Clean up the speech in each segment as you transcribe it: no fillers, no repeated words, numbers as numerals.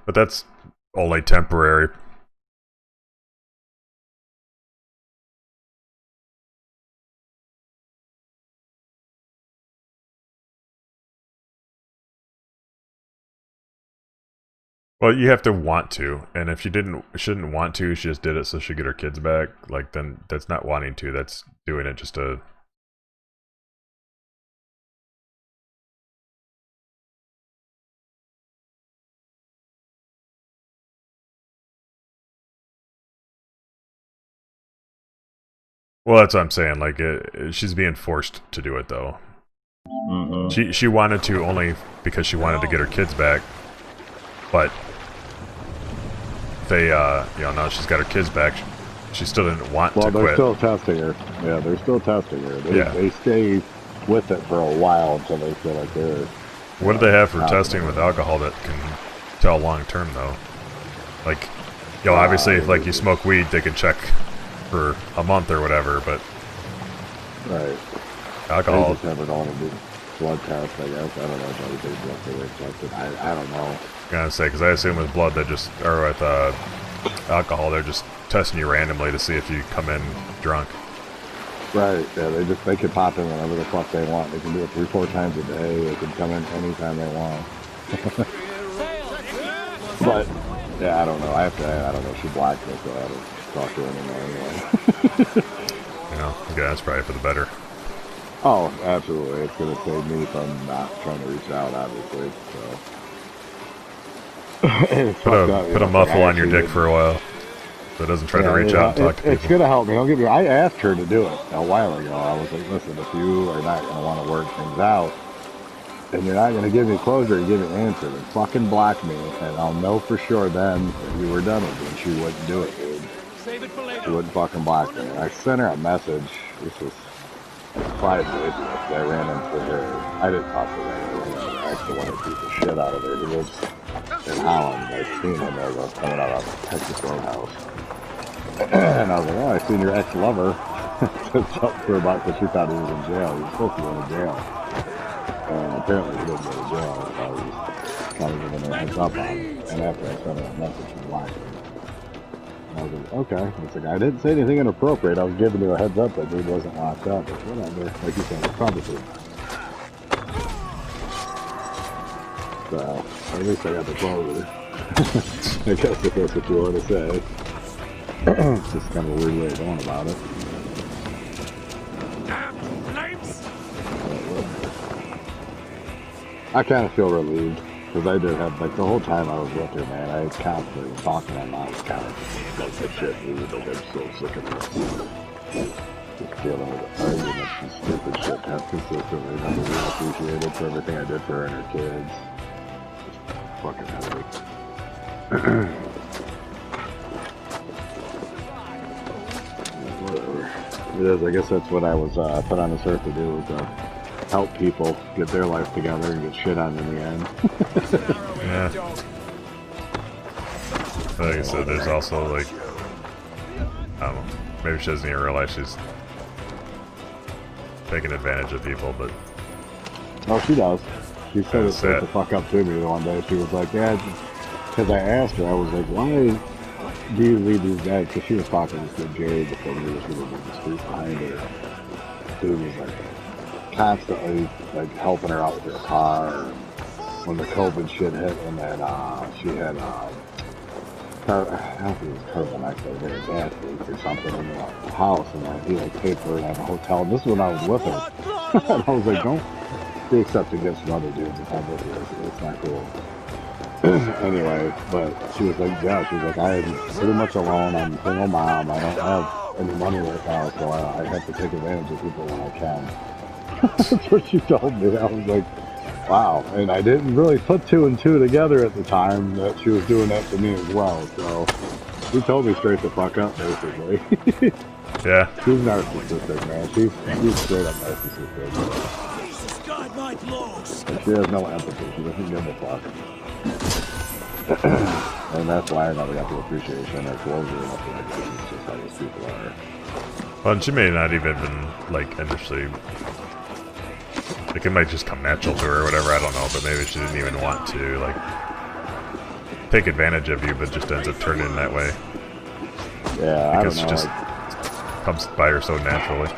But that's only temporary. Well, you have to want to, and if shouldn't want to, she just did it so she could get her kids back. Like, then that's not wanting to. That's doing it just to. Well, that's what I'm saying. Like, she's being forced to do it though. She wanted to only because she wanted to get her kids back, but they now she's got her kids back. She still didn't want to quit. Well, they're still testing her. Yeah, they're still testing her. They stay with it for a while until they feel like they're. What do they have for testing with alcohol that can tell long term though? Like, obviously, if like you smoke weed, they can check for a month or whatever, but right, alcohol. They just never going to do blood test. I guess I don't know if everything's blood tested. I don't know. I'm gonna say because I assume with blood, or with alcohol, they're just testing you randomly to see if you come in drunk. Right. Yeah. They can pop in whenever the fuck they want. They can do it 3-4 times a day. They can come in anytime they want. But yeah, I don't know. I don't know. She blocked me, so I don't talk to her anymore anyway. Yeah, that's probably for the better. Oh, absolutely. It's gonna save me from not trying to reach out, obviously. So put a muffle on your dick for a while, so it doesn't try to reach out and talk to people. It's gonna help me. Don't get me. I asked her to do it a while ago. I was like, listen, if you are not gonna want to work things out, and you're not gonna give me closure and give me an answer, then fucking block me, and I'll know for sure then that you were done with it. And she wouldn't do it, dude. She wouldn't fucking block me. And I sent her a message. This was 5 days ago. I ran into her. I didn't talk to her. I actually wanted to beat the shit out of her. He lives in Holland. I've seen him as I was coming out of the Texas Roadhouse. And I was like, oh, I seen your ex-lover. Talked to her about because she thought he was in jail. He was supposed to go to jail. And apparently he didn't go to jail. So I was kind of giving her a heads up on it. And after I sent her a message, she blocked me. I was like, okay. It's like, I didn't say anything inappropriate. I was giving you a heads up that dude wasn't locked up. But whatever. Like you said, it's probably. So, at least I got the closure. I guess if that's what you want to say. It's just kind of a weird way of going about it. I kind of feel relieved. Because I did have, like, the whole time I was with her, man, I constantly was talking to my mom, kind of like the shit, dude. Like, I'm so sick of this. Just dealing with arguments and stupid shit half consistently. And I'm really appreciated for everything I did for her and her kids. Just fucking headache. Whatever. It is, I guess that's what I was put on this earth to do, was help people get their life together and get shit on in the end. Yeah. Like I said, there's also, like, I don't know, maybe she doesn't even realize she's taking advantage of people, but... Oh, she does. She said it straight the fuck up to me one day. She was like, yeah, because I asked her, I was like, why do you leave these guys? Because she was talking to Jerry before we were sitting in the street behind her. Dude was like, constantly like helping her out with her car when the COVID shit hit, and then she had I don't think it was carbon dioxide or gas leak or something in the house, and then he like paid for it at a hotel. And this is when I was with her. And I was like, don't be accepting gifts from other dudes if I'm with you. It's not cool. Anyway, but she was like, yeah, she was like, I'm pretty much alone. I'm a single mom. I don't have any money right now, so I have to take advantage of people when I can. That's what she told me. I was like, wow. And I didn't really put 2 and 2 together at the time that she was doing that to me as well. So she told me straight the fuck up, basically. Yeah. She's narcissistic, man. She's straight up narcissistic. And she has no empathy. She doesn't give a fuck. And that's why I never got the appreciation or closure and nothing like that. It's just how those people are. Well, and she may not even been, like, initially... Like, it might just come natural to her or whatever, I don't know, but maybe she didn't even want to, like... take advantage of you, but just ends up turning that way. Yeah, I don't know. Because she just comes by her so naturally.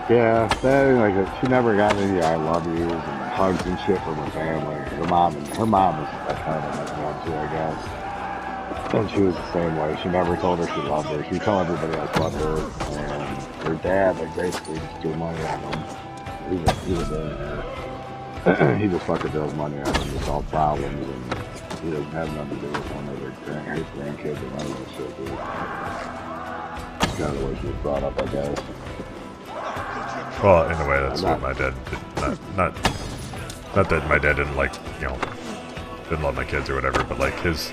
Yeah, that, she never got any I love yous and hugs and shit from her family. Her mom was that kind of a one too, I guess. And she was the same way. She never told her she loved her. She would tell everybody else loved her. And her dad, like, basically just threw money on them. He's a billionaire. He just fucking throws money at them to solve problems, and he doesn't have nothing to do with one of his grandkids or none of that shit, dude. That's kind of the way she was brought up, I guess. Well, in a way, that's what my dad did. Not that my dad didn't didn't love my kids or whatever, but like his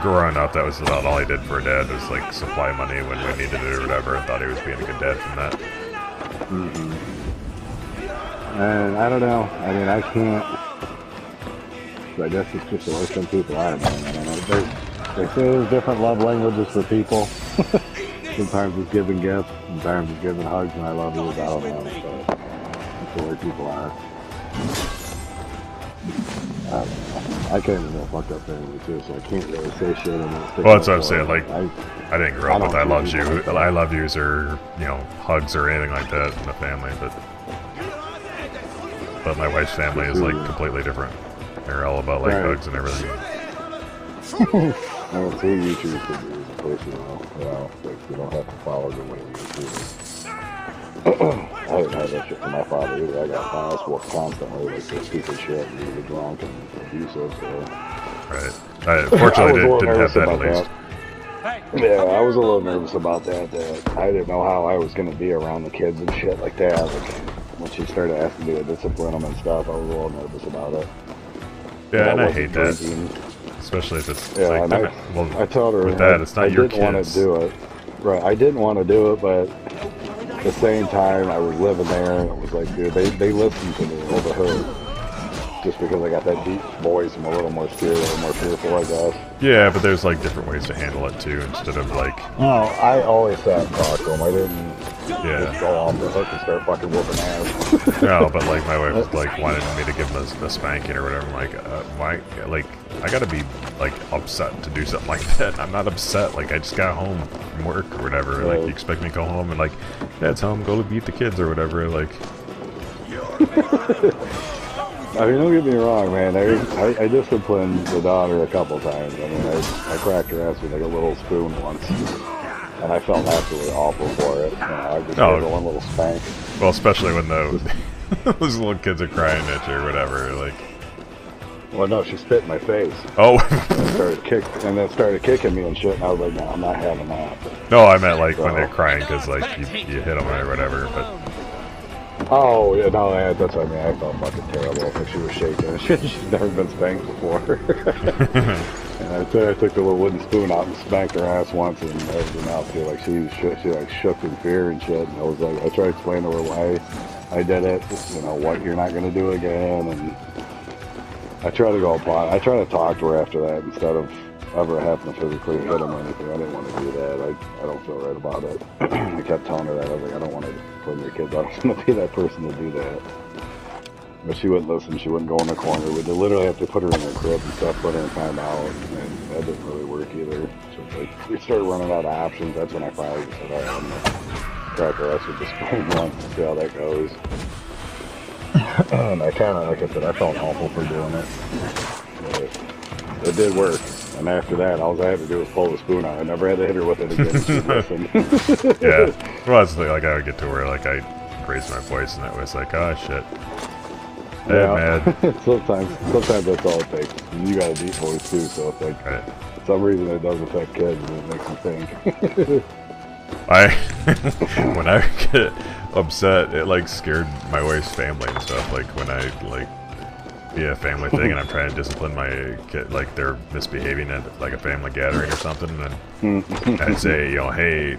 growing up, that was about all he did for a dad was like supply money when we needed it or whatever, and thought he was being a good dad from that. And I don't know. I mean, I can't. I guess it's just the way some people are, man. I don't know. They say there's different love languages for people. Sometimes it's giving gifts, sometimes it's giving hugs and I love you. I don't know. But that's the way people are. I don't know. I came from a fucked up family too, so I can't really say shit. Well, that's what I'm saying. Like, I didn't grow up with I love you, I love yous, or hugs or anything like that in the family. But my wife's family is like completely different. They're all about like hugs and everything. I don't see you choose to be as a person, like you don't have to follow the way you choose. I didn't have that shit from my father either. I got my ass whooped constantly, like this stupid shit, and he was drunk and abusive, so. Right. I fortunately didn't have that at least. Yeah, I was a little nervous about that I didn't know how I was going to be around the kids and shit like that. Like, when she started asking me to discipline them and stuff, I was a little nervous about it. Yeah, and I hate that. Especially if it's like, I told her with that, it's not your kids. I didn't want to do it. Right, I didn't want to do it, but at the same time, I was living there, and it was like, dude, they listened to me over her. Just because I got that deep voice, I'm a little more scared, a little more fearful, I guess. Yeah, but there's like different ways to handle it too, instead of like... No, I always sat and talked to them. I didn't just go off the hook and start fucking whooping ass. No, but like my wife was like wanted me to give him a spanking or whatever. I'm like, why? Like, I gotta be like upset to do something like that. I'm not upset. Like, I just got home from work or whatever. Like, you expect me to go home and like, Dad's home, go to beat the kids or whatever. Like... I mean, don't get me wrong, man. I disciplined the daughter a couple times. I mean, I cracked her ass with like a little spoon once, and I felt absolutely awful for it. I just gave her one little spank. Well, especially when those little kids are crying at you or whatever, like. Well, no, she spit in my face. Oh. and then started kicking me and shit, and I was like, no, I'm not having that. No, I meant like when they're crying because like you hit them or whatever, but. Oh, yeah, no, that's what I mean. I felt fucking terrible because she was shaking. She's never been spanked before. And I took the little wooden spoon out and spanked her ass once, and everything else. She like shook in fear and shit. And I was like, I tried to explain to her why I did it. What you're not gonna do again. And I tried to I tried to talk to her after that instead of ever having to physically hit him or anything. I didn't want to do that. I don't feel right about it. I kept telling her that. I was like, I don't want to put your kids out. I don't want to be that person to do that. But she wouldn't listen. She wouldn't go in the corner. We'd literally have to put her in her crib and stuff, put her in timeout, and that didn't really work either. So like, we started running out of options. That's when I finally said, all right, I'm going to crack her ass with the spoon once and see how that goes. And I kind of, like I said, I felt awful for doing it. But it did work. And after that, all I had to do was pull the spoon out. I never had to hit her with it again. She listened. Yeah. Well, it's like I would get to where like I raised my voice, and that was like, oh shit. Yeah. Sometimes that's all it takes. You got a deep voice too, so it's like for some reason it does affect kids, and it makes them think. When I get upset, it like scared my wife's family and stuff. Like when I like. Be a family thing, and I'm trying to discipline my kid, like they're misbehaving at like a family gathering or something, and I'd say, hey,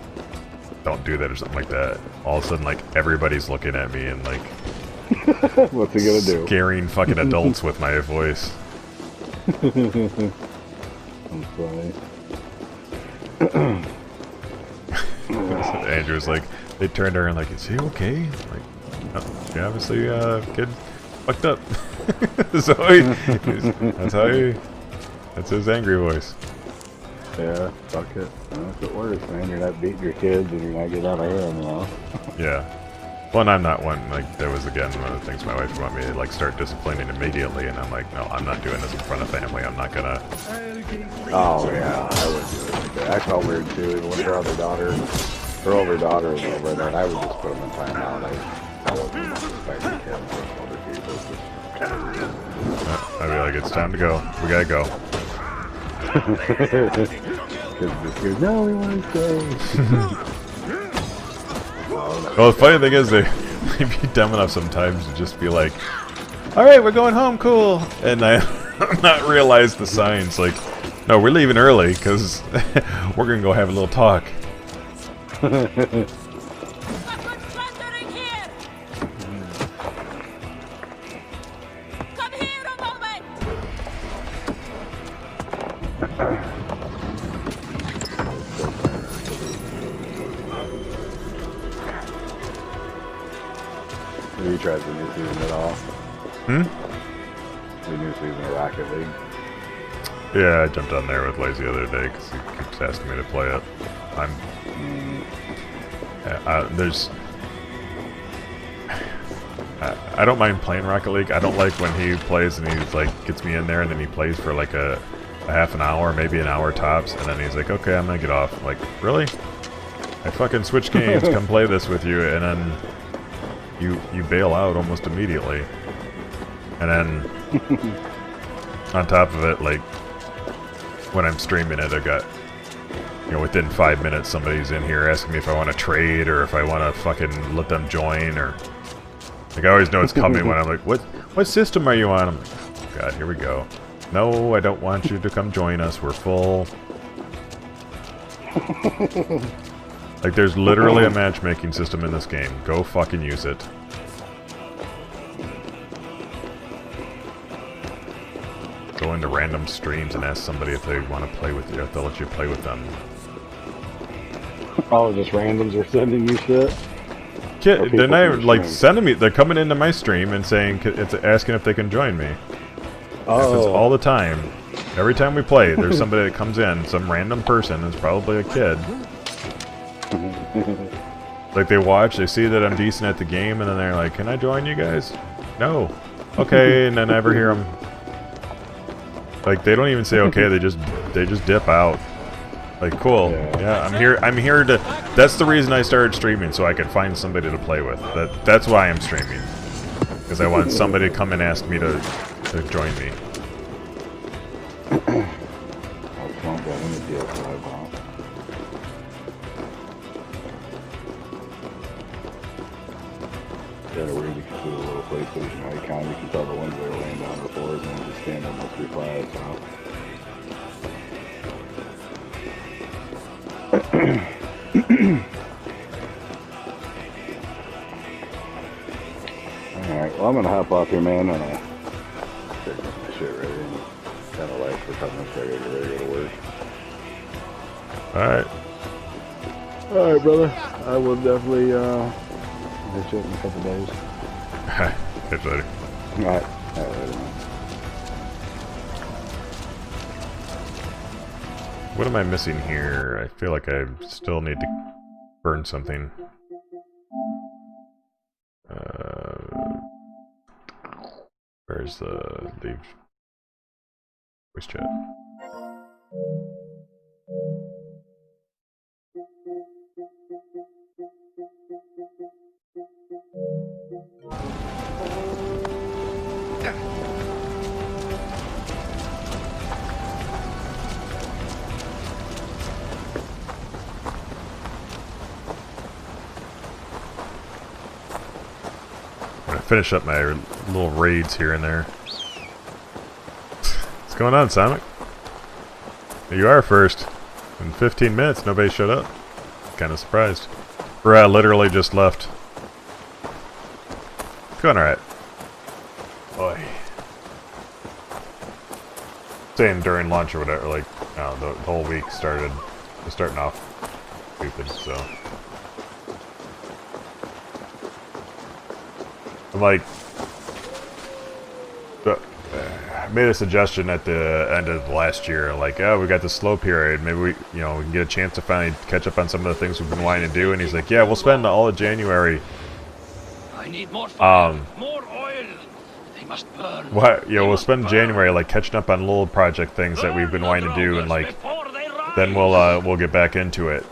don't do that or something like that. All of a sudden, like everybody's looking at me and like, what's he gonna do? Scaring fucking adults with my voice. I'm funny. Andrew's like, they turned around like, is he okay? Like, oh, yeah, obviously, kid fucked up. So that's how he That's his angry voice. Yeah, fuck it. That's it works, man. You're not beating your kids and you're not getting out of hand, you know? Yeah. Well, and I'm not one, like, that was, again, one of the things my wife wanted me to, like, start disciplining immediately, and I'm like, no, I'm not doing this in front of family. I'm not gonna... Oh, yeah, I would do it like that. I felt weird, too. Even when her older daughter was over there, and I would just put them in timeout. I wasn't expecting kids or other people. It's just kind of weird. I'd be like, it's time to go. We gotta go. Kids just go, no, we want to stay. Well, the funny thing is, they'd be dumb enough sometimes to just be like, alright, we're going home, cool. And I not realize the signs, like, no, we're leaving early, because we're gonna go have a little talk. Have you tried the new season at all? The new season of Rocket League? Yeah, I jumped on there with Lazy the other day because he keeps asking me to play it. I don't mind playing Rocket League. I don't like when he plays and he's like, gets me in there and then he plays for like a half an hour, maybe an hour tops, and then he's like, okay, I'm gonna get off. I'm like, really? I fucking switch games, come play this with you, and then you bail out almost immediately. And then, on top of it, like, when I'm streaming it, I've got, you know, within 5 minutes, somebody's in here asking me if I want to trade, or if I want to fucking let them join, or... Like, I always know it's coming when I'm like, what system are you on? I'm like, oh god, here we go. No, I don't want you to come join us, we're full. Like, there's literally a matchmaking system in this game. Go fucking use it. Go into random streams and ask somebody if they want to play with you, if they'll let you play with them. Oh, just randoms are sending you shit? They're not even, like, sending me, they're coming into my stream and saying, it's asking if they can join me. Oh. Happens all the time. Every time we play, there's somebody that comes in, some random person, it's probably a kid. Like, they watch, they see that I'm decent at the game, and then they're like, can I join you guys? No. Okay, and then I never hear them. Like, they don't even say okay, they just dip out. Like, cool. Yeah, I'm here to... That's the reason I started streaming, so I could find somebody to play with. That's why I'm streaming. Because I want somebody to come and ask me to join me. I won't get any deal for I want. Yeah, where you can see the little PlayStation icon, you can tell the ones that are laying down before and then just stand on those 3 flags, huh? Alright, well I'm gonna hop off here, man, and get my shit ready and kind of like for a couple minutes I gotta get ready to go to work. Alright. Alright, brother. I will definitely hit you up in a couple days. Catch you later. Alright. Alright, later, man. What am I missing here? I feel like I still need to burn something. Where's the voice chat? Finish up my little raids here and there. What's going on, Sonic? You are first. In 15 minutes, nobody showed up. Kind of surprised. Or literally just left. Going alright. Boy. Saying during lunch or whatever, like, the whole week starting off stupid, so. I'm like, I made a suggestion at the end of last year, like, oh, we got the slow period. Maybe we can get a chance to finally catch up on some of the things we've been wanting to do. And he's like, yeah, we'll spend all of January. I need more fire, more oil. They must burn. What? We'll spend January like catching up on little project things that we've been wanting to do, and like, then we'll get back into it.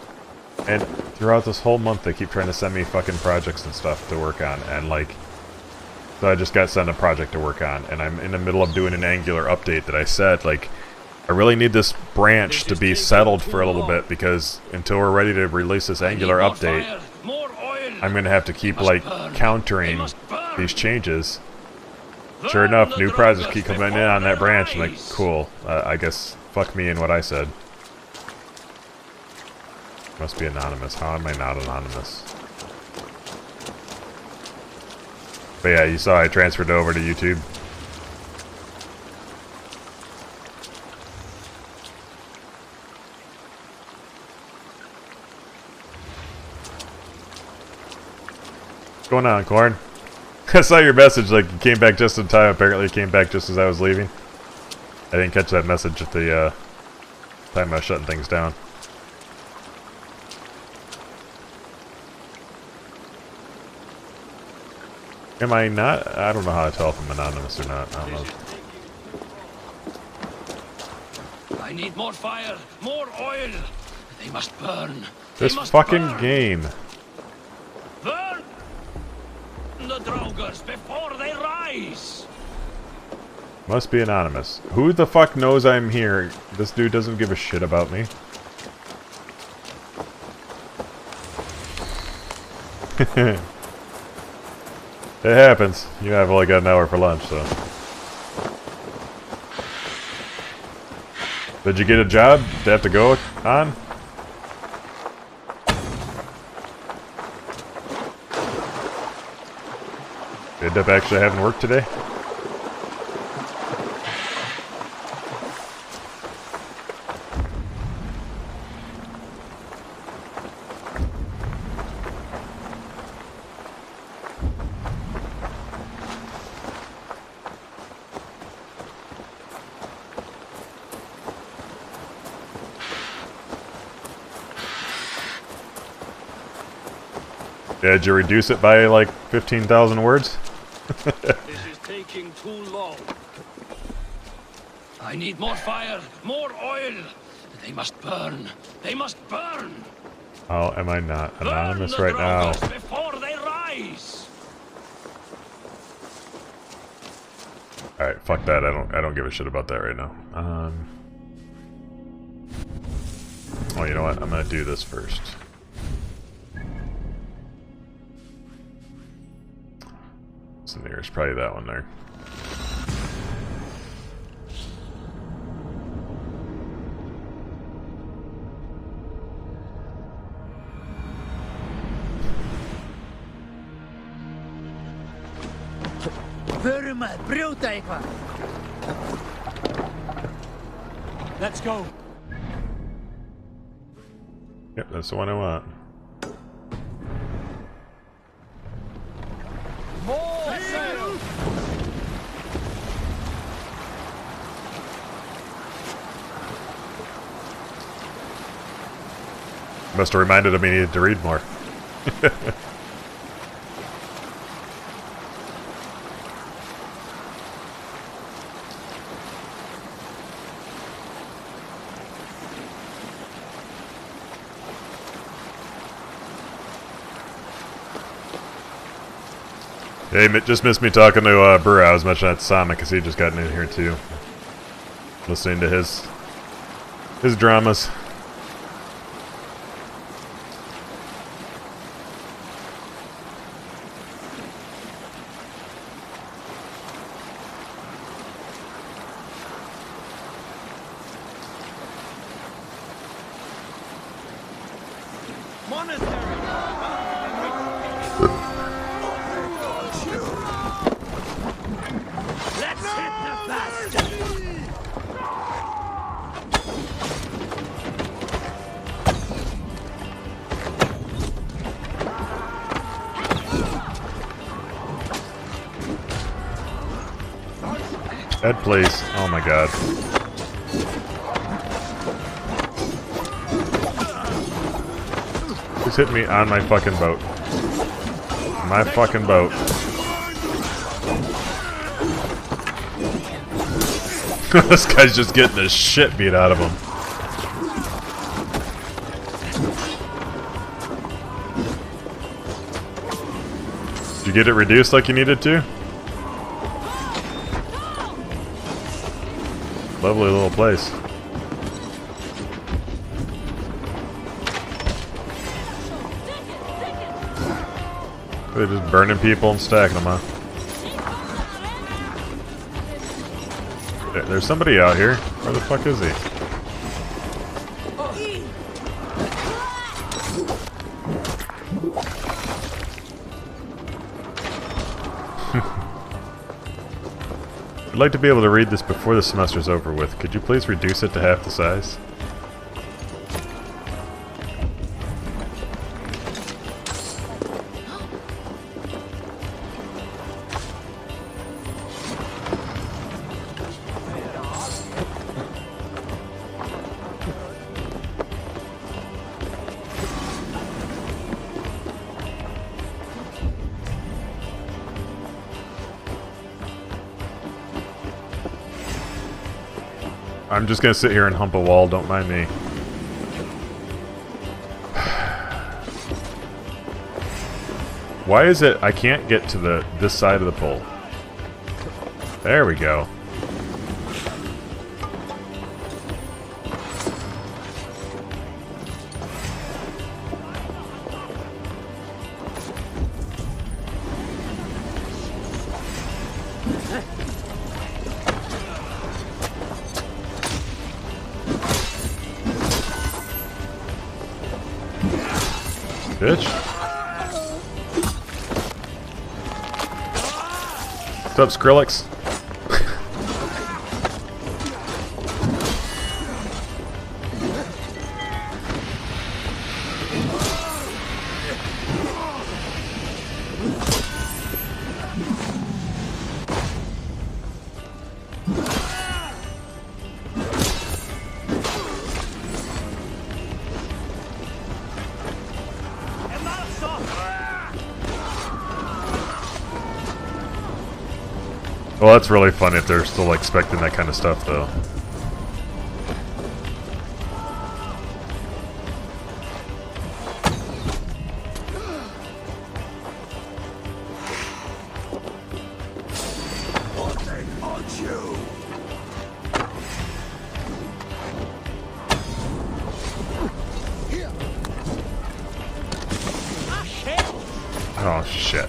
And throughout this whole month, they keep trying to send me fucking projects and stuff to work on, and like. So I just got sent a project to work on, and I'm in the middle of doing an Angular update that I said, like, I really need this branch to be settled for a little bit, because until we're ready to release this Angular update, I'm going to have to keep, like, countering these changes. Sure enough, new projects keep coming in on that branch. I'm like, cool. I guess fuck me and what I said. Must be anonymous. How am I not anonymous? But yeah, you saw I transferred over to YouTube. What's going on, Corn? I saw your message, like, you came back just in time. Apparently you came back just as I was leaving. I didn't catch that message at the time I was shutting things down. Am I not? I don't know how to tell if I'm anonymous or not. I don't know. I need more fire, more oil. They must burn. This fucking game. Burn the Draugrs before they rise. Must be anonymous. Who the fuck knows I'm here? This dude doesn't give a shit about me. It happens. You have only got an hour for lunch, so. Did you get a job to have to go on? You end up actually having work today? Yeah, did you reduce it by like 15,000 words? This is taking too long. I need more fire, more oil. They must burn. They must burn. Oh, am I not anonymous right now? Before they rise. All right, fuck that. I don't give a shit about that right now. Oh, you know what? I'm gonna do this first. So there's probably that one there. Let's go. Yep, that's the one I want. More sail. Must have reminded him he needed to read more. Hey, just missed me talking to Burr. I was mentioning that to Sonic because he just got in here too. Listening to his dramas. Ed, please. Oh my god. Who's hitting me on my fucking boat? My fucking boat. This guy's just getting the shit beat out of him. Did you get it reduced like you needed to? Lovely little place. They're just burning people and stacking them, huh? There's somebody out here. Where the fuck is he? I'd like to be able to read this before the semester's over with. Could you please reduce it to half the size? I'm just gonna sit here and hump a wall, don't mind me. Why is it I can't get to this side of the pole? There we go. Bitch. What's up, Skrillex? Well, that's really funny if they're still expecting that kind of stuff, though. Oh, shit.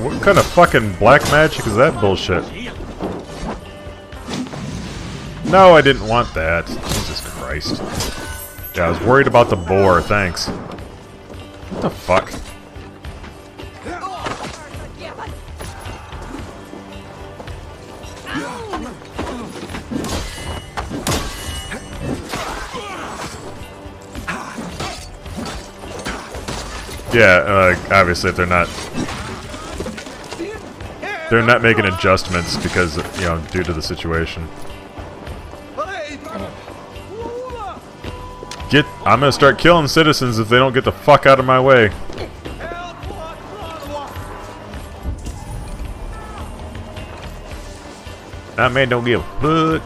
What kind of fucking black magic is that bullshit? No, I didn't want that. Jesus Christ. Yeah, I was worried about the boar, thanks. What the fuck? Yeah, obviously if they're not making adjustments because, you know, due to the situation. I'm gonna start killing citizens if they don't get the fuck out of my way. That man don't give a fuck.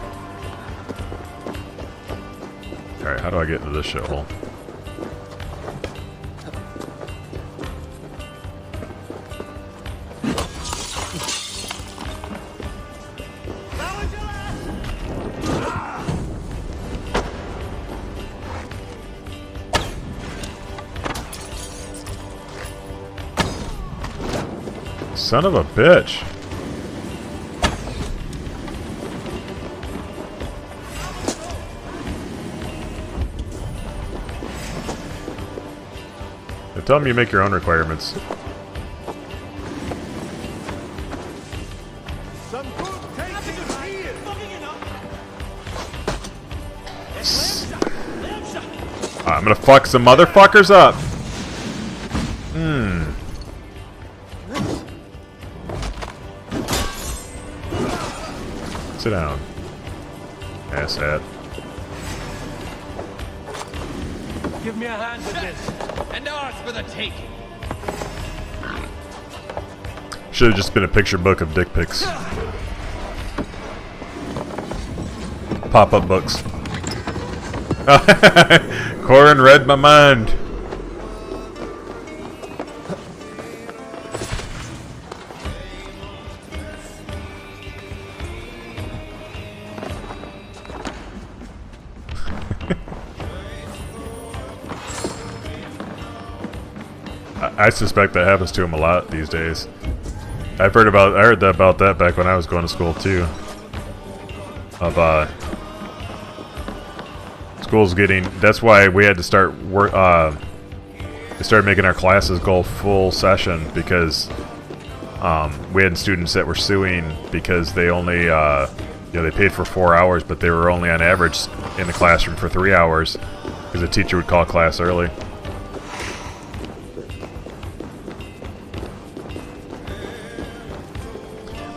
Alright, how do I get into this shithole? Son of a bitch. Tell them you make your own requirements. Some good taking is here. I'm gonna fuck some motherfuckers up. Sit down. Asshat. Give me a hand with this, and ours for the taking. Should have just been a picture book of dick pics. Pop-up books. Corin read my mind. I suspect that happens to him a lot these days. I heard about that back when I was going to school too. Of schools getting. That's why we had to start work. We started making our classes go full session because we had students that were suing because they only they paid for 4 hours, but they were only on average in the classroom for 3 hours because the teacher would call class early.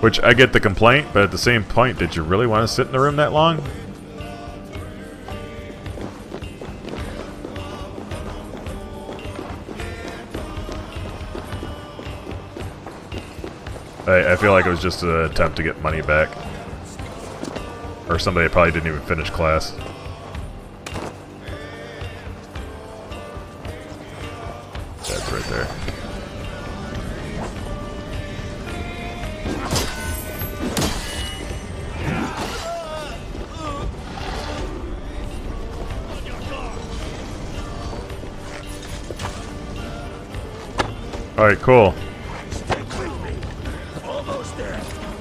Which, I get the complaint, but at the same point, did you really want to sit in the room that long? I feel like it was just an attempt to get money back. Or somebody probably didn't even finish class. That's right there. Alright, cool.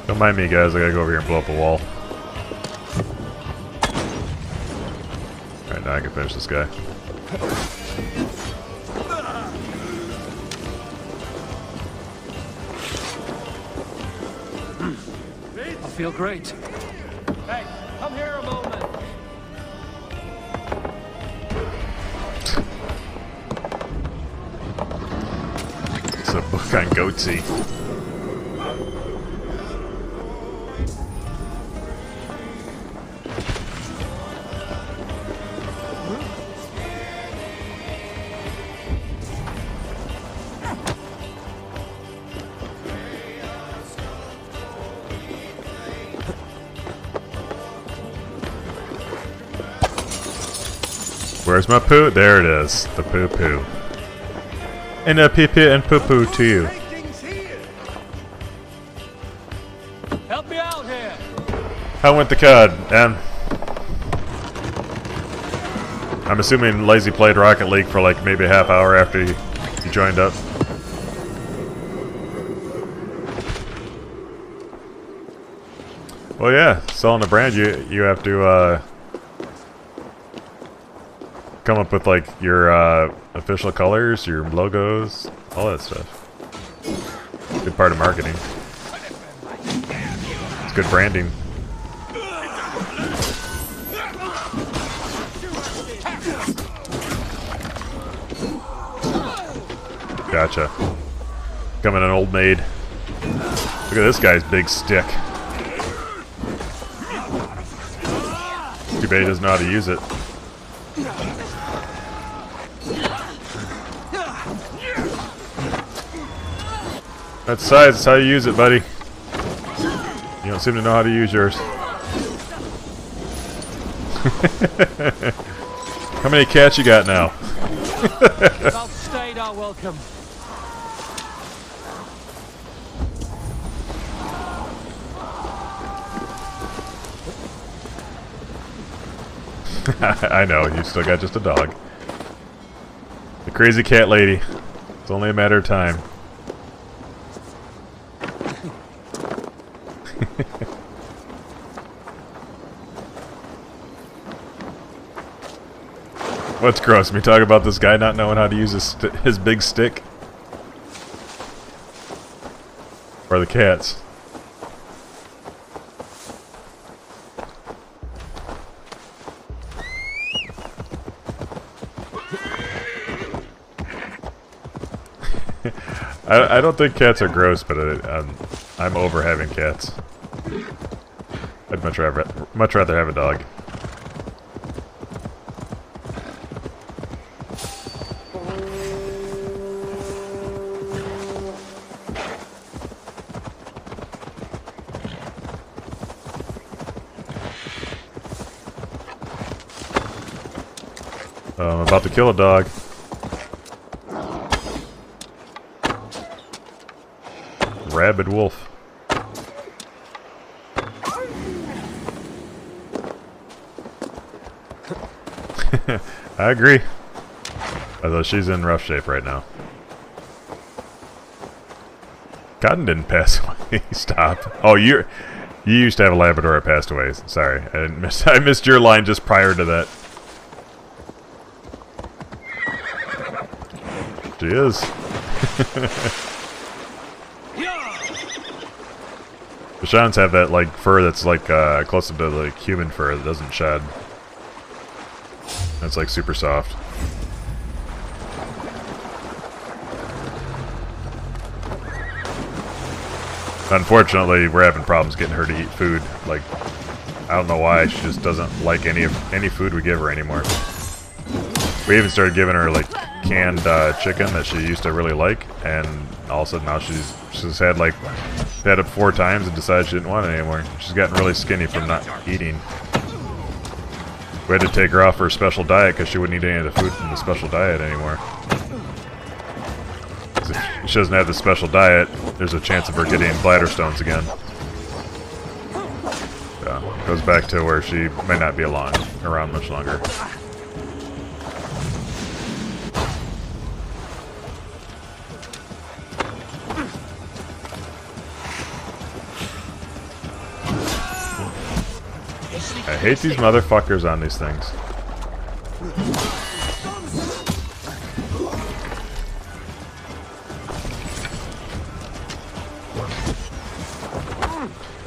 Don't mind me, guys. I gotta go over here and blow up a wall. Alright, now I can finish this guy. I feel great. Hey, come here a moment. It's a book on goatsy. Where's my poo? There it is. The poo-poo. And a pee-pee and poo-poo to you. Help me out here. How went the COD, and I'm assuming Lazy played Rocket League for like maybe a half hour after you joined up. Well, yeah, selling a brand, you have to come up with like your official colors, your logos, all that stuff. Good part of marketing. It's good branding. Gotcha. Becoming an old maid. Look at this guy's big stick. Too bad he doesn't know how to use it. That's size, that's how you use it, buddy. You don't seem to know how to use yours. How many cats you got now? You've outstayed our welcome. I know, you still got just a dog. The crazy cat lady. It's only a matter of time. What's gross? Me talk about this guy not knowing how to use his big stick? Or the cats? I don't think cats are gross, but I'm over having cats. I'd much rather have a dog. I'm about to kill a dog. Rabid wolf. I agree. Although she's in rough shape right now. Cotton didn't pass away. Stop. Oh, you used to have a Labrador that passed away. Sorry, I missed your line just prior to that. She is. The Shans have that like fur that's like closer to like human fur that doesn't shed. It's like super soft. Unfortunately, we're having problems getting her to eat food. Like, I don't know why, she just doesn't like any food we give her anymore. We even started giving her like canned chicken that she used to really like, and all of a sudden now she's had it 4 times and decided she didn't want it anymore. She's gotten really skinny from not eating. We had to take her off her special diet because she wouldn't eat any of the food from the special diet anymore. If she doesn't have the special diet, there's a chance of her getting bladder stones again. So, goes back to where she may not be around much longer. I hate these motherfuckers on these things.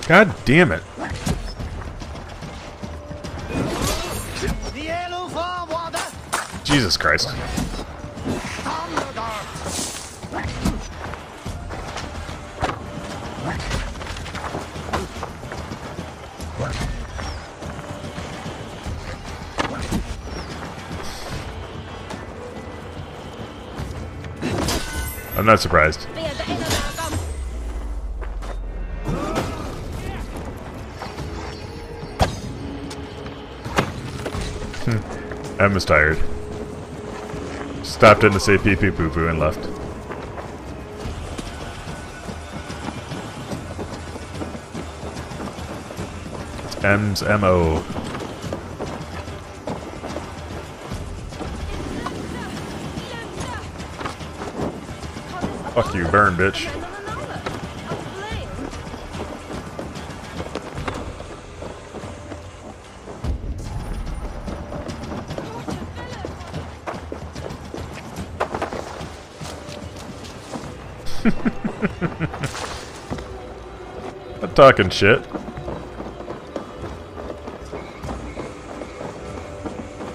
God damn it. Jesus Christ. I'm not surprised. Emma's tired. Stopped in to say pee pee poo poo and left. It's M's MO. Fuck you, burn, bitch. I'm talking shit.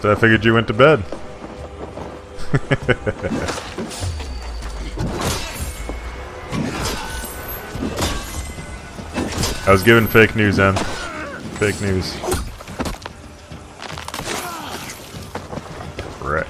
So I figured you went to bed. I was giving fake news, Em. Fake news. Wreck.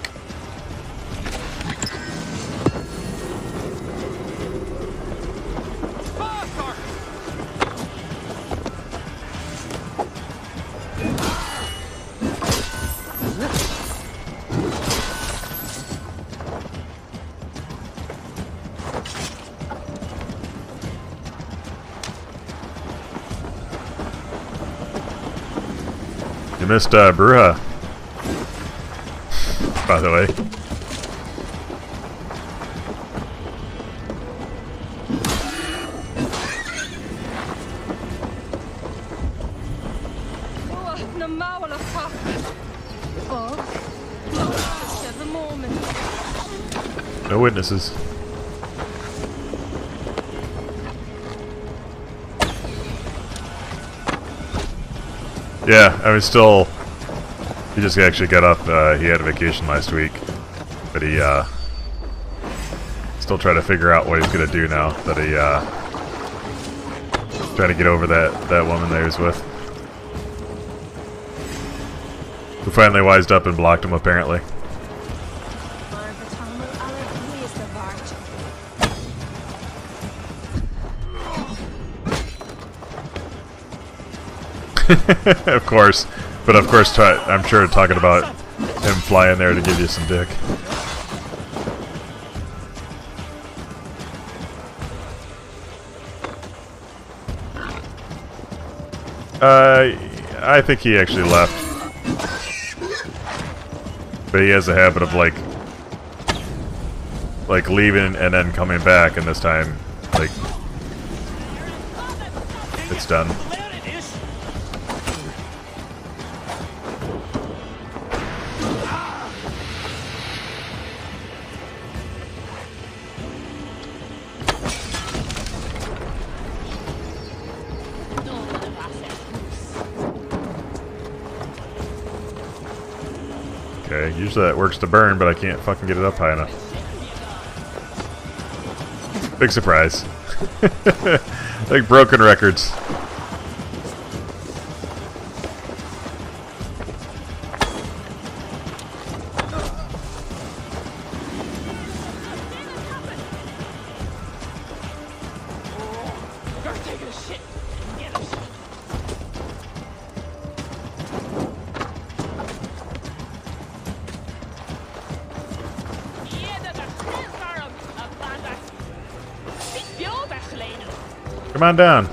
You missed Bruja, by the way. No witnesses. Yeah, I mean, still, he just actually got up, he had a vacation last week, but he, still Still trying to figure out what he's gonna do now that he trying to get over that woman that he was with. Who finally wised up and blocked him apparently. Of course, but of course, I'm sure talking about him flying there to give you some dick. I think he actually left, but he has a habit of like leaving and then coming back, and this time, like, it's done. Okay, usually that works to burn, but I can't fucking get it up high enough. Big surprise. Like broken records. Come on down.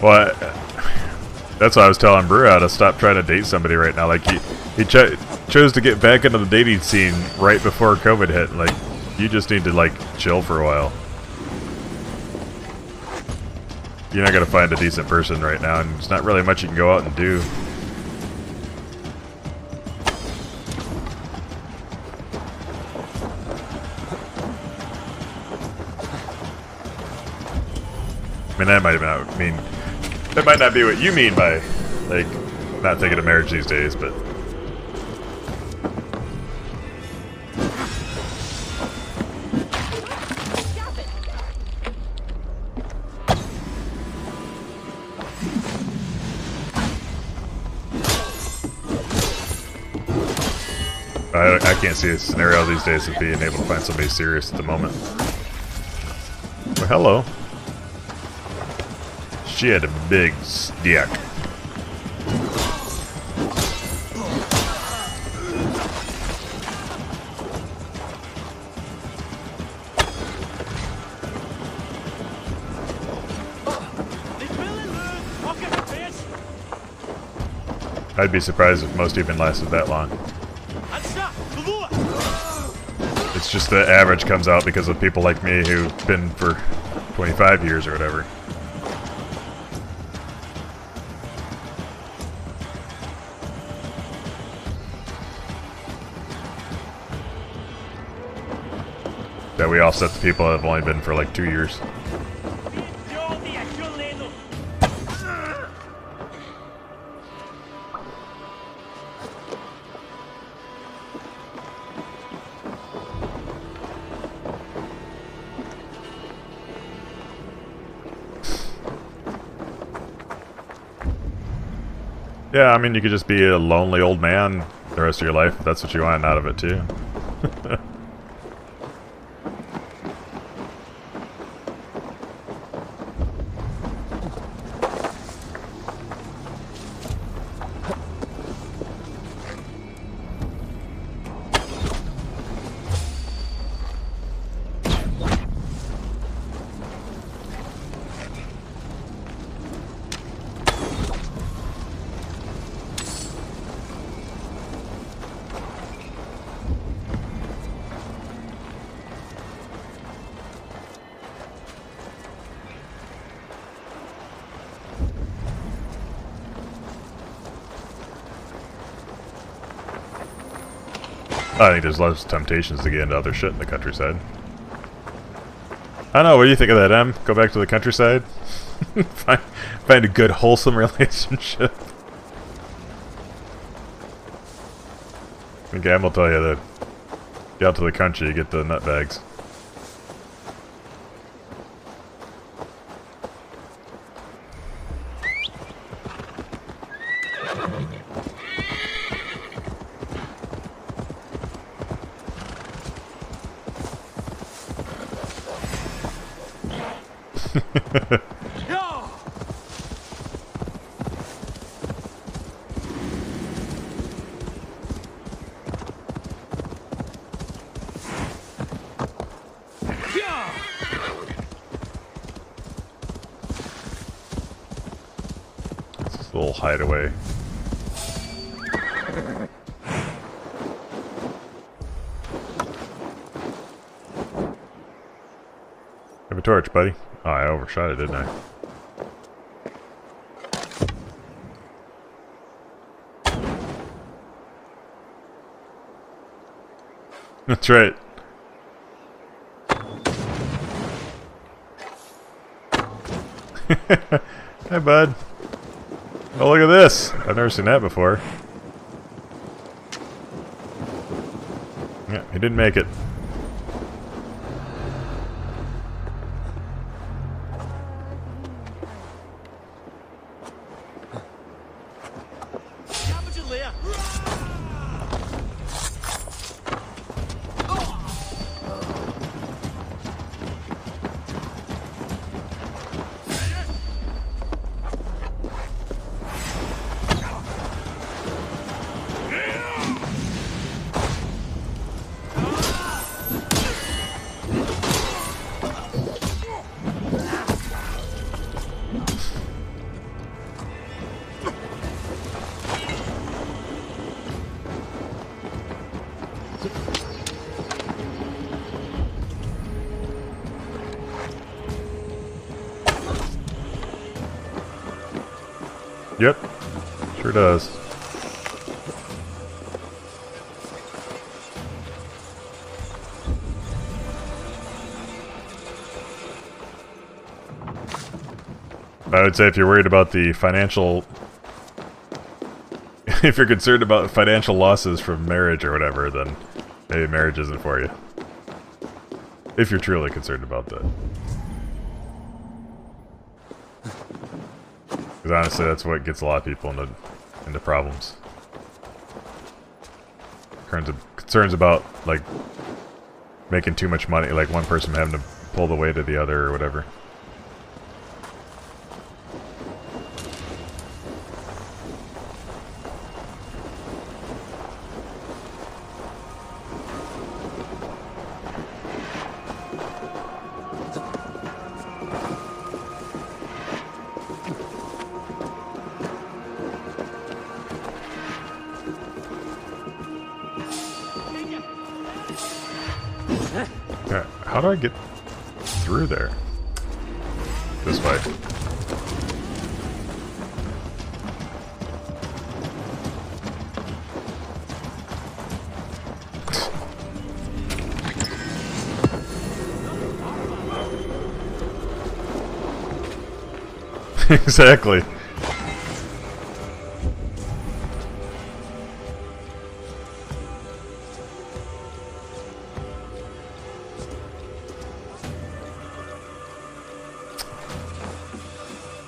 Well, that's why I was telling Brew how to stop trying to date somebody right now. Like, he chose to get back into the dating scene right before COVID hit. Like, you just need to, like, chill for a while. You're not going to find a decent person right now, and there's not really much you can go out and do. I mean, that might not be what you mean by, like, not thinking of marriage these days, but... I can't see a scenario these days of being able to find somebody serious at the moment. Well, hello. She had a big stick. I'd be surprised if most even lasted that long. It's just the average comes out because of people like me who've been for 25 years or whatever. That we offset the people that have only been for like 2 years. Yeah, I mean, you could just be a lonely old man the rest of your life if that's what you want out of it, too. I think there's less temptations to get into other shit in the countryside. I don't know, what do you think of that, Em? Go back to the countryside? find a good, wholesome relationship. I think Em will tell you that. Get out to the country, you get the nutbags. It's a little hideaway. Have a torch, buddy. Oh, I overshot it, didn't I? That's right. Hi, bud. Oh, look at this. I've never seen that before. Yeah, he didn't make it. Yep, sure does. I would say if you're worried about the financial... if you're concerned about financial losses from marriage or whatever, then maybe marriage isn't for you. If you're truly concerned about that. Because honestly, that's what gets a lot of people into problems. Concerns about, like, making too much money, like one person having to pull the weight of the other or whatever. How do I get through there? This way. Exactly.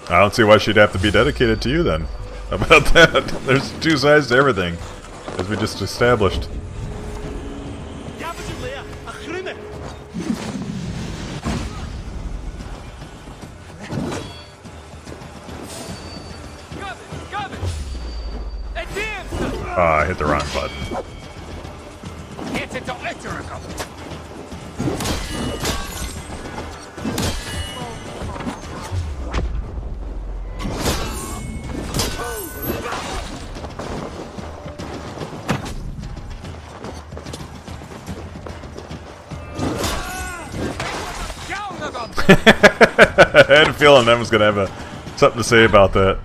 I don't see why she'd have to be dedicated to you then. How about that? There's two sides to everything, as we just established. I hit the wrong button. I had a feeling that was going to have something to say about that.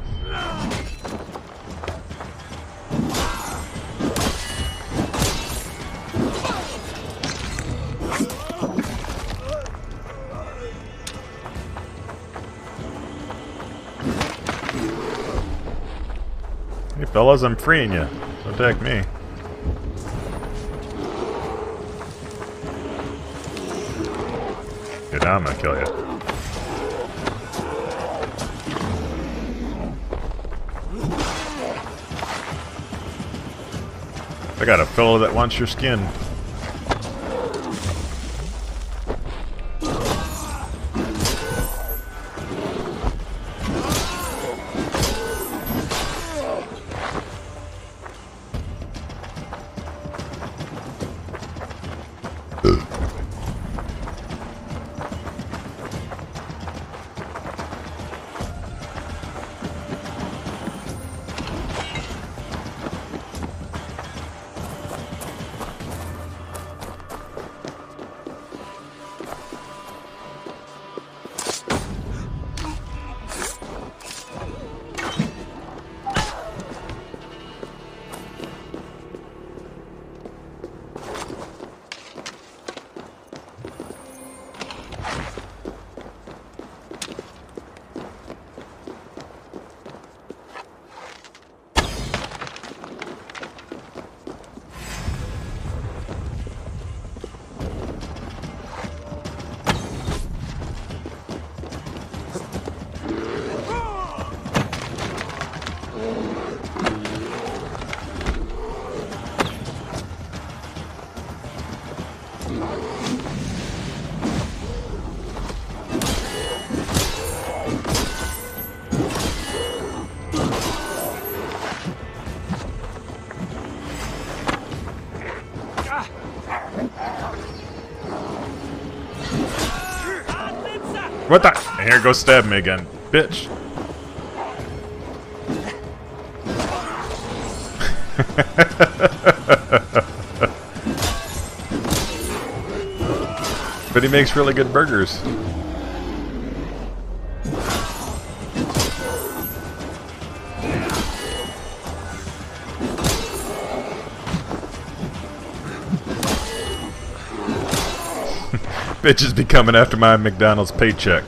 Hey fellas, I'm freeing you. Don't attack me. Dude, now I'm gonna kill you. I got a fellow that wants your skin. What the? And here, go stab me again, bitch. But he makes really good burgers. Bitches be coming after my McDonald's paycheck.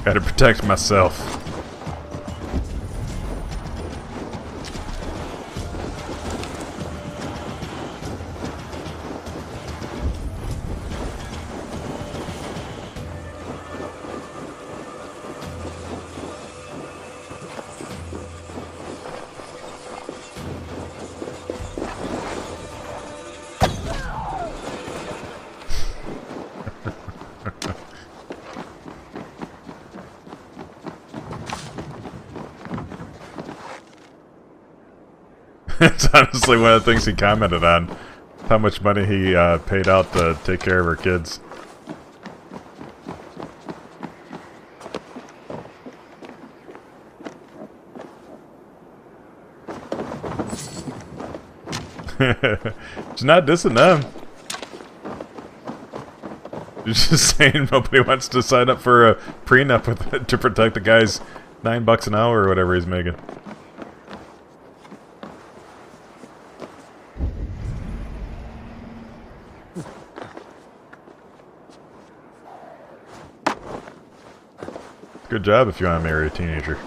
Gotta protect myself. It's honestly one of the things he commented on. How much money he paid out to take care of her kids. She's not dissing them. She's just saying nobody wants to sign up for a prenup with it to protect the guy's $9 an hour or whatever he's making. Good job if you want to marry a teenager.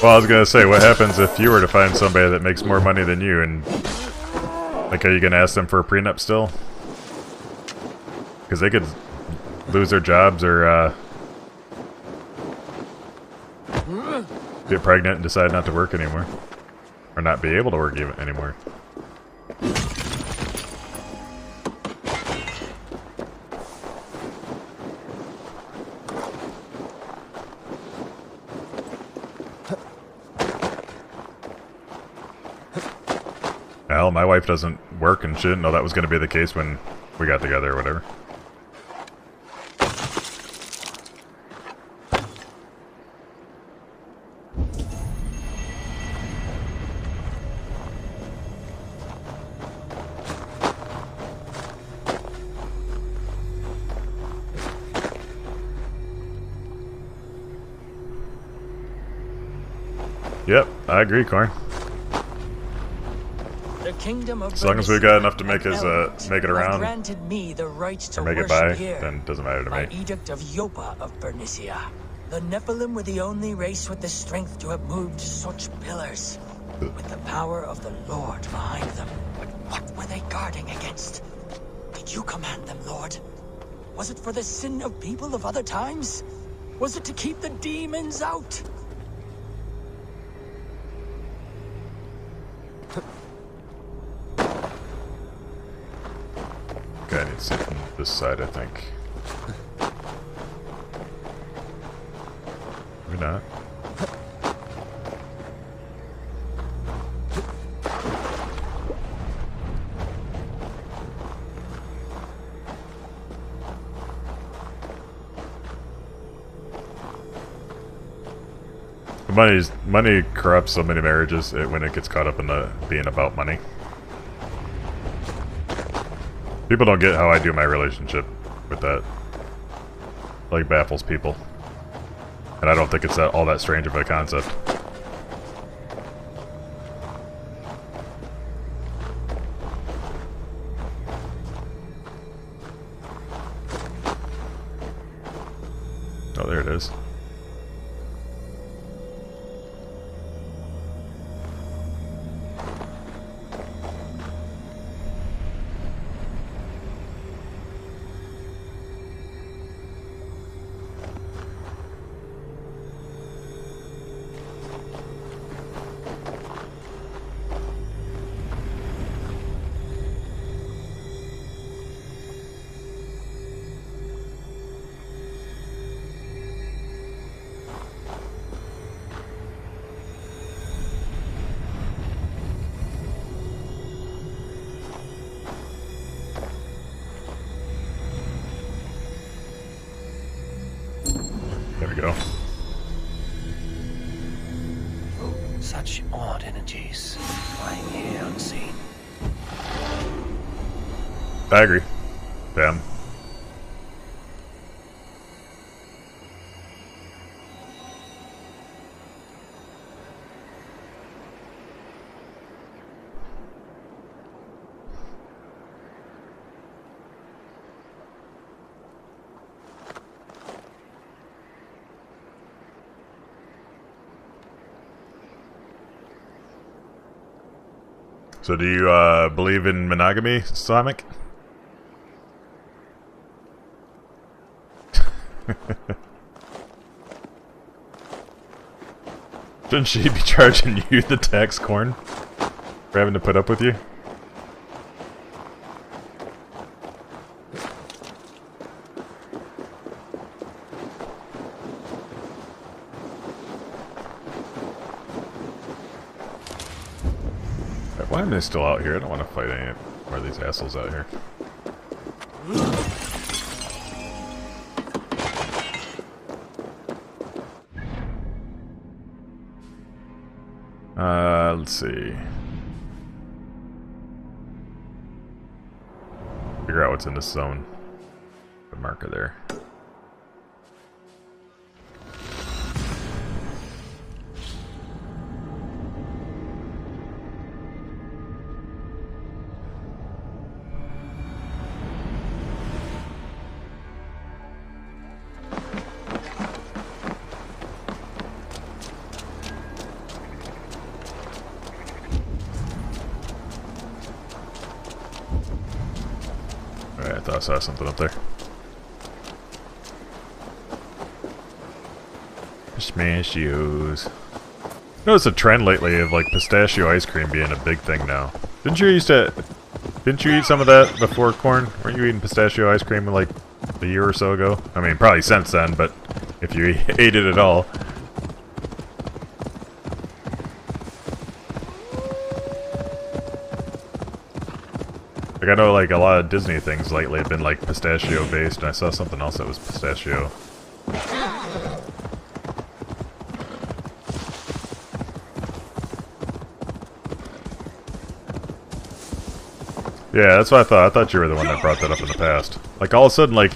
Well, I was gonna say, what happens if you were to find somebody that makes more money than you, and like, are you gonna ask them for a prenup still? Because they could lose their jobs or get pregnant and decide not to work anymore, or not be able to work even anymore. Hell, my wife doesn't work and she didn't know that was going to be the case when we got together or whatever. Yep, I agree, Corn. The kingdom of As long as we got enough to make us make it around, granted me the right to or make it by, then it doesn't matter to by me. edict of Yopa of Bernicia. The Nephilim were the only race with the strength to have moved such pillars, with the power of the Lord behind them. But what were they guarding against? Did you command them, Lord? Was it for the sin of people of other times? Was it to keep the demons out? Okay, I need to sit from this side, I think. Maybe not. Money corrupts so many marriages when it gets caught up in being about money. People don't get how I do my relationship with that. Like, baffles people. And I don't think it's all that strange of a concept. Oh, there it is. There we go. Such odd energies flying here unseen. I agree. Damn. So do you believe in monogamy, Sonic? Shouldn't she be charging you the tax, Corn? For having to put up with you? Why am I still out here? I don't want to fight any more of these assholes out here. Let's see. Figure out what's in this zone. The marker there. Alright, I thought I saw something up there. Pistachios. Notice a trend lately of like pistachio ice cream being a big thing now. Didn't you eat some of that before, Corn? Weren't you eating pistachio ice cream like a year or so ago? I mean, probably since then, but if you ate it at all. Like, I know, like, a lot of Disney things lately have been, like, pistachio-based, and I saw something else that was pistachio. Yeah, that's what I thought. I thought you were the one that brought that up in the past. Like, all of a sudden, like,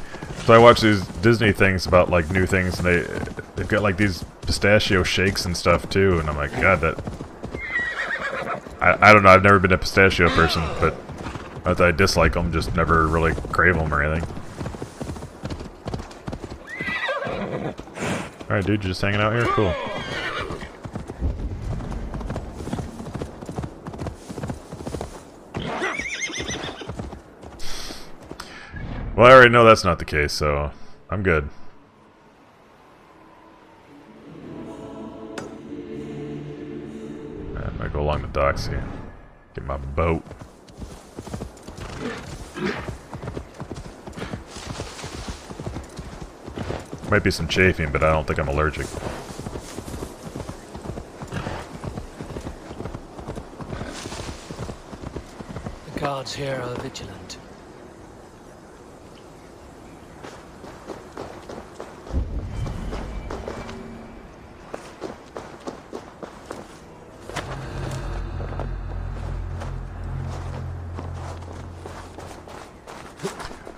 so I watch these Disney things about, like, new things, and they've got, like, these pistachio shakes and stuff, too, and I'm like, God, that... I don't know, I've never been a pistachio person, but not that I dislike them, just never really crave them or anything. Alright, dude, you're just hanging out here? Cool. Well, I already know that's not the case, so I'm good. I'm gonna go along the docks here. Get my boat. Might be some chafing, but I don't think I'm allergic. The guards here are vigilant.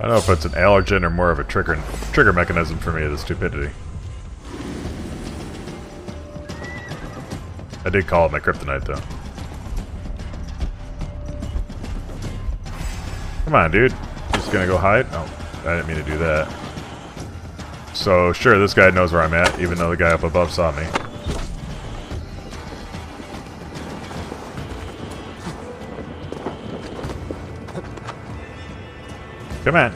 I don't know if it's an allergen or more of a trigger mechanism for me, the stupidity. I did call it my kryptonite, though. Come on, dude. Just gonna go hide? Oh, I didn't mean to do that. So, sure, this guy knows where I'm at, even though the guy up above saw me. Come on.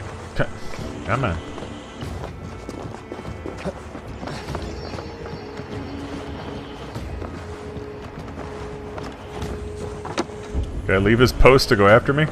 Come on. Did I leave his post to go after me?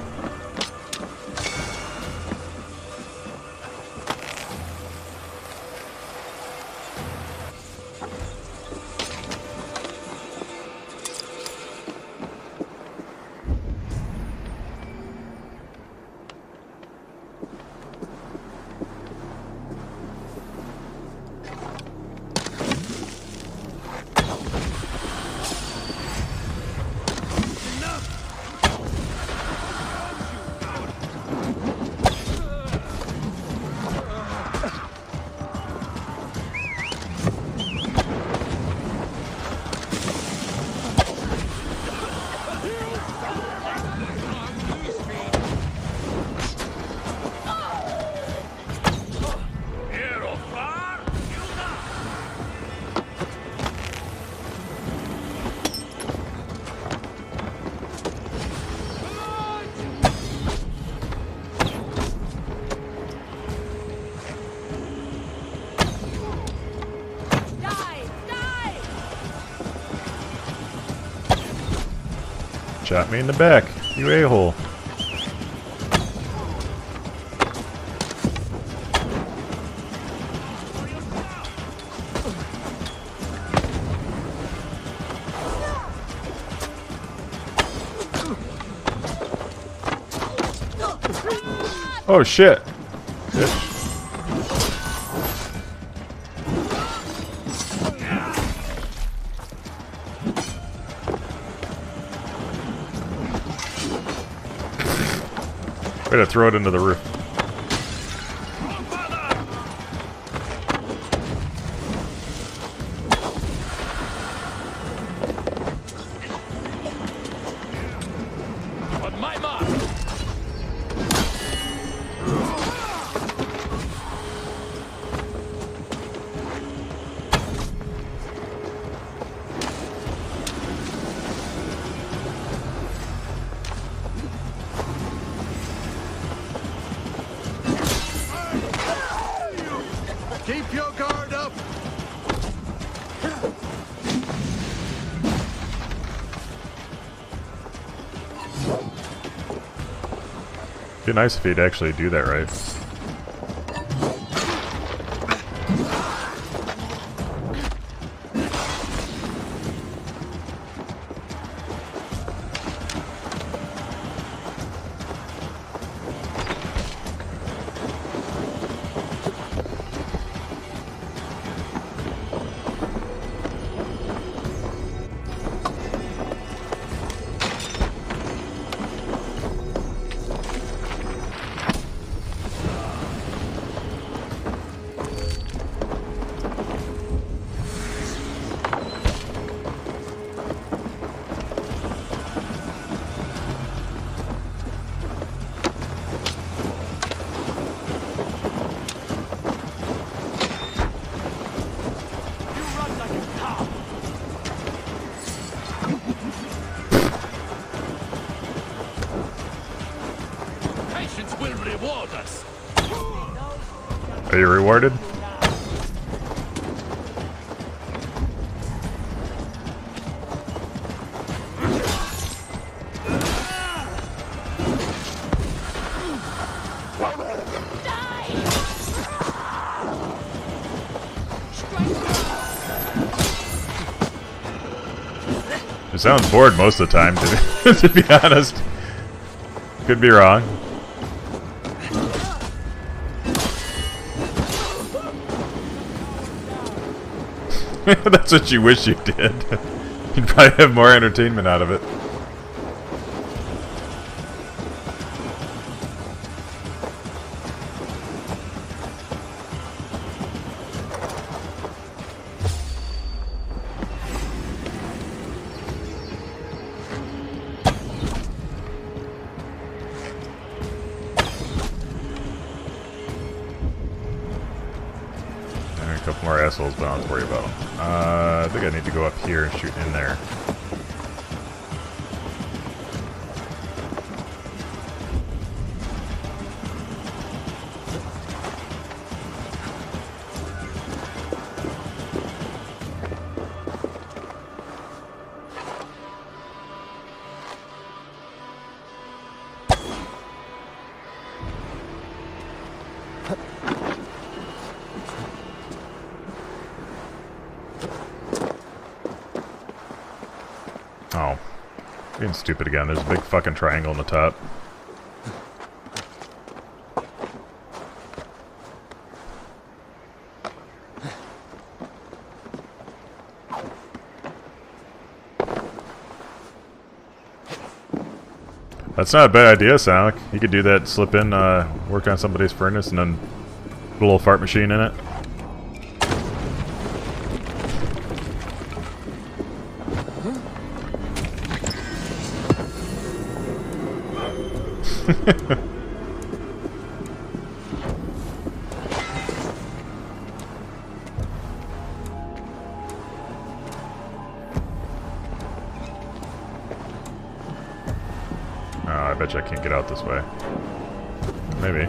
Shot me in the back, you a-hole. Oh shit. Bitch. Way to throw it into the roof. On my mark. Keep your guard up. Be nice if he'd actually do that right. Are you rewarded? It sounds bored most of the time, to be honest. Could be wrong. That's what you wish you did. You'd probably have more entertainment out of it. A couple more assholes, but I don't have to worry about them. I think I need to go up here and shoot in there. Oh. Being stupid again. There's a big fucking triangle on the top. That's not a bad idea, Sonic. You could do that, slip in, work on somebody's furnace, and then put a little fart machine in it. I bet you I can't get out this way. Maybe.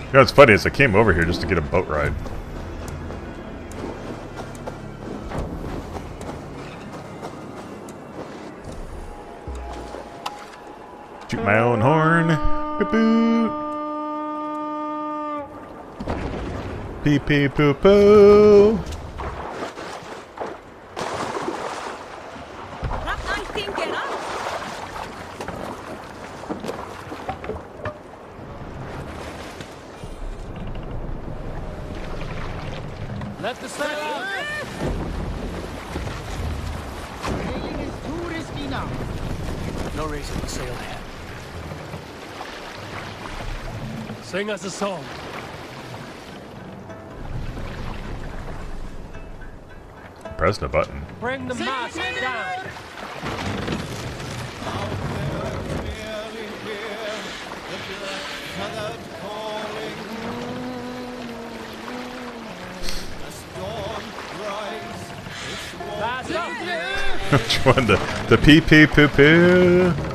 You know what's funny is I came over here just to get a boat ride. Shoot my own horn. Boop boop. Pee pee poo poo. Let the sail out. Sailing is too risky now. No reason to sail ahead. Sing us a song. Press the button. Bring the mast down. Which one? The pee pee poo poo?